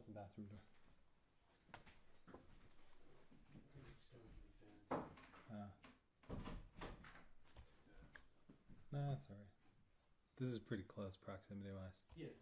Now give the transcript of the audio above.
Close the bathroom door. I think it's coming from the fence. No, that's alright. This is pretty close proximity wise. Yeah.